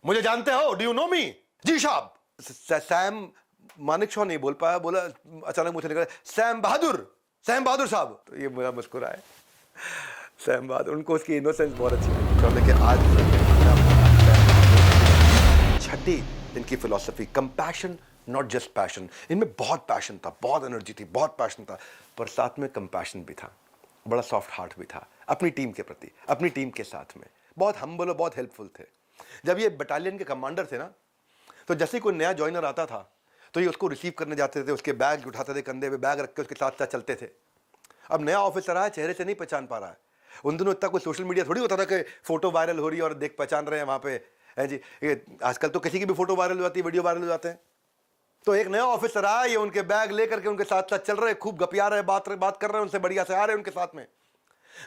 मुझे जानते हो? डू यू नो मी? जी साहब। सैम मानिकशॉ नहीं बोल पाया, बोला अचानक मुझे निकला सैम बहादुर साहब। तो ये मुझे मुस्कुराए सैम बहादुर, उनको उसकी इनोसेंस बहुत अच्छी लगी। आज छठी इनकी philosophy compassion, not just passion. इनमें बहुत पैशन था, बहुत एनर्जी थी, बहुत पैशन था, पर साथ में कंपैशन भी था, बड़ा सॉफ्ट हार्ट भी था अपनी टीम के प्रति, अपनी टीम के साथ में बहुत हम्बल और बहुत हेल्पफुल थे। जब ये बटालियन के कमांडर थे ना, तो जैसे कोई नया जॉइनर आता था तो ये उसको रिसीव करने जाते थे, उसके बैग उठाते थे, कंधे पे बैग रख के उसके साथ साथ चलते थे। अब नया ऑफिसर आया, चेहरे से नहीं पहचान पा रहा है। उन दिनों इतना कोई सोशल मीडिया थोड़ी होता था कि फोटो वायरल हो रही है और देख पहचान रहे हैं वहां पे है जी। आजकल तो किसी की भी फोटो वायरल हो जाती है, वीडियो वायरल हो जाते हैं। तो एक नया ऑफिसर आया, ये उनके बैग लेकर के उनके साथ साथ चल रहे, खूब गपिया रहे, बात कर रहे हैं उनसे, बढ़िया से आ रहे हैं उनके साथ में।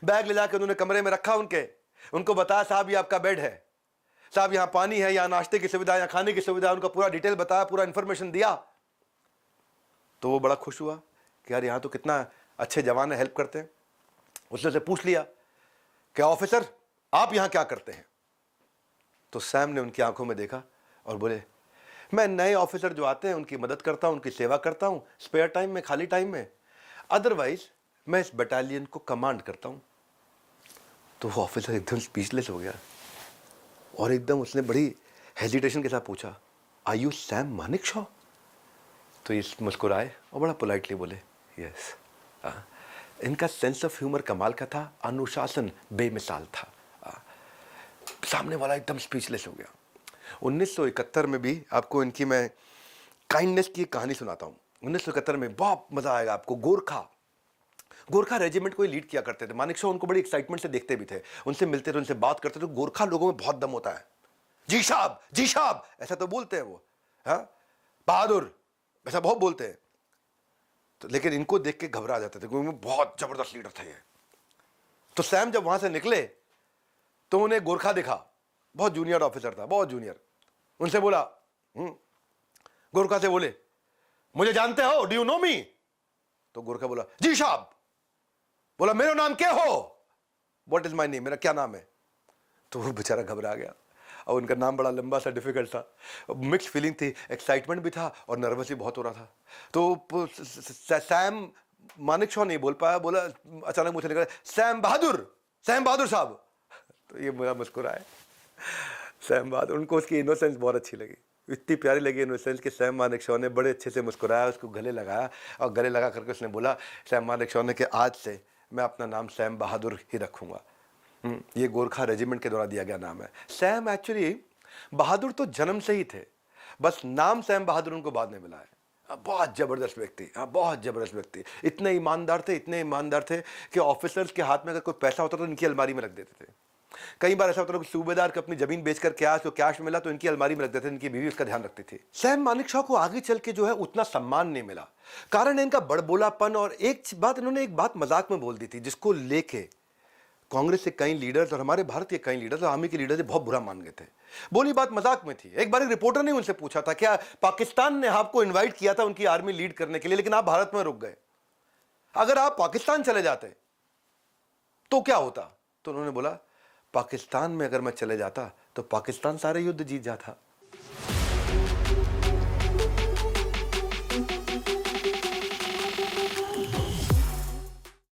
बैग ले जाकर उन्होंने कमरे में रखा उनको बताया साहब ये आपका बेड है, साहब यहाँ पानी है, यहाँ नाश्ते की सुविधा, यहाँ खाने की सुविधा, उनका पूरा डिटेल बताया, पूरा इंफॉर्मेशन दिया। तो वो बड़ा खुश हुआ कि यार यहाँ तो कितना अच्छे जवान है, हेल्प करते हैं। उसने से पूछ लिया कि ऑफिसर आप यहाँ क्या करते हैं? तो सैम ने उनकी आंखों में देखा और बोले मैं नए ऑफिसर जो आते हैं उनकी मदद करता हूँ, उनकी सेवा करता हूँ स्पेयर टाइम में, खाली टाइम में, अदरवाइज मैं इस बटालियन को कमांड करता हूँ। तो वो ऑफिसर एकदम स्पीचलेस हो गया और एकदम उसने बड़ी हेजिटेशन के साथ पूछा आर यू सैम मानिकशॉ? तो ये मुस्कुराए और बड़ा पोलाइटली बोले यस। इनका सेंस ऑफ ह्यूमर कमाल का था, अनुशासन बेमिसाल था। सामने वाला एकदम स्पीचलेस हो गया। 1971 में भी आपको इनकी मैं काइंडनेस की कहानी सुनाता हूँ। 1971 में बहुत मजा आएगा आपको। गोरखा रेजिमेंट को लीड किया करते थे मानिकशॉ, उनको बड़ी एक्साइटमेंट से देखते भी थे, उनसे मिलते थे, उनसे बात करते थे। गोरखा लोगों में बहुत दम होता है, जी साहब ऐसा तो बोलते हैं वो, हाँ बहादुर ऐसा बहुत बोलते हैं। तो लेकिन इनको देख के घबरा जाते थे क्योंकि बहुत जबरदस्त लीडर थे ये। तो सैम जब वहां से निकले तो उन्हें गोरखा दिखा, बहुत जूनियर ऑफिसर था, बहुत जूनियर। उनसे बोला गोरखा से बोले मुझे जानते हो? डू यू नो मी? तो गोरखा बोला जी साहब। बोला मेरा नाम क्या हो? व्हाट इज माय नेम, मेरा क्या नाम है? तो वो बेचारा घबरा गया और उनका नाम बड़ा लंबा सा डिफिकल्ट था, मिक्स फीलिंग थी, एक्साइटमेंट भी था और नर्वस भी बहुत हो रहा था। तो सैम मानिकशॉ नहीं बोल पाया, बोला अचानक मुझे निकला सैम बहादुर साहब। तो ये मुझे मुस्कुराए सैम बहादुर, उनको उसकी इनोसेंस बहुत अच्छी लगी, इतनी प्यारी लगी इनोसेंस कि सैम मानिकशॉ ने बड़े अच्छे से मुस्कुराया, उसको गले लगाया और गले लगा करके उसने बोला सैम मानिकशॉ ने कि आज से मैं अपना नाम सैम बहादुर ही रखूंगा। ये गोरखा रेजिमेंट के द्वारा दिया गया नाम है। सैम एक्चुअली बहादुर तो जन्म से ही थे, बस नाम सैम बहादुर उनको बाद में मिला है। बहुत जबरदस्त व्यक्ति, बहुत जबरदस्त व्यक्ति, इतने ईमानदार थे कि ऑफिसर्स के हाथ में अगर कोई पैसा होता तो इनकी अलमारी में रख देते थे। कई बार ऐसा होता था कि सूबेदार को अपनी जमीन बेचकर कैश तो कैश मिला तो इनकी अलमारी में रख देते थे, इनकी बीवी उसका ध्यान रखती थी। सैम मानिकशॉ को आगे चल के जो है उतना सम्मान नहीं मिला, कारण इनका बड़बोलापन। और एक बात मजाक में बोल दी थी जिसको लेके कांग्रेस के कई लीडर्स और हमारे भारत के कई लीडर्स और आर्मी के लीडर्स बहुत बुरा मान गए थे। बोली बात मजाक में थी। एक बार एक रिपोर्टर ने उनसे पूछा था क्या पाकिस्तान ने आपको इनवाइट किया था उनकी आर्मी लीड करने के लिए, लेकिन आप भारत में रुक गए, अगर आप पाकिस्तान चले जाते तो क्या होता? तो उन्होंने बोला पाकिस्तान में अगर मैं चले जाता तो पाकिस्तान सारे युद्ध जीत जाता।